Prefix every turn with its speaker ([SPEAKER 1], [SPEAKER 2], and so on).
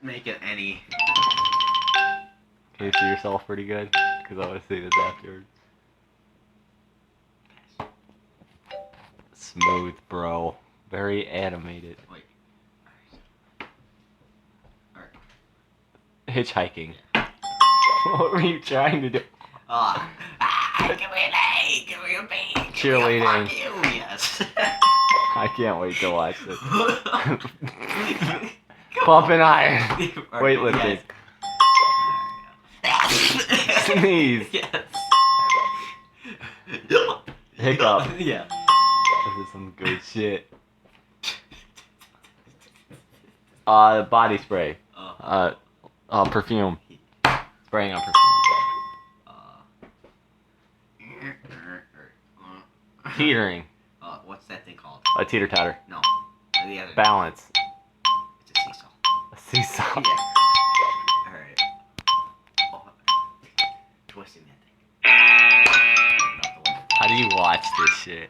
[SPEAKER 1] make it any.
[SPEAKER 2] Can you see yourself pretty good? Because I want to see this afterwards. Smooth, bro. Very animated.
[SPEAKER 1] Wait. Alright.
[SPEAKER 2] Hitchhiking. What were you trying to do?
[SPEAKER 1] Give me an A! Give me a B!
[SPEAKER 2] Cheerleading.
[SPEAKER 1] Fuck you! Yes.
[SPEAKER 2] I can't wait to watch this. Pump and iron. Weightlifting.
[SPEAKER 1] Yes.
[SPEAKER 2] Sneeze.
[SPEAKER 1] Yes.
[SPEAKER 2] Hiccup.
[SPEAKER 1] Yeah.
[SPEAKER 2] This is some good shit. Body spray. Perfume. Spraying on perfume. Teetering.
[SPEAKER 1] What's that thing called?
[SPEAKER 2] A teeter-totter.
[SPEAKER 1] No. The other.
[SPEAKER 2] Balance.
[SPEAKER 1] It's a seesaw.
[SPEAKER 2] A seesaw.
[SPEAKER 1] Yeah. Alright. Twisting that thing.
[SPEAKER 2] How do you watch this shit?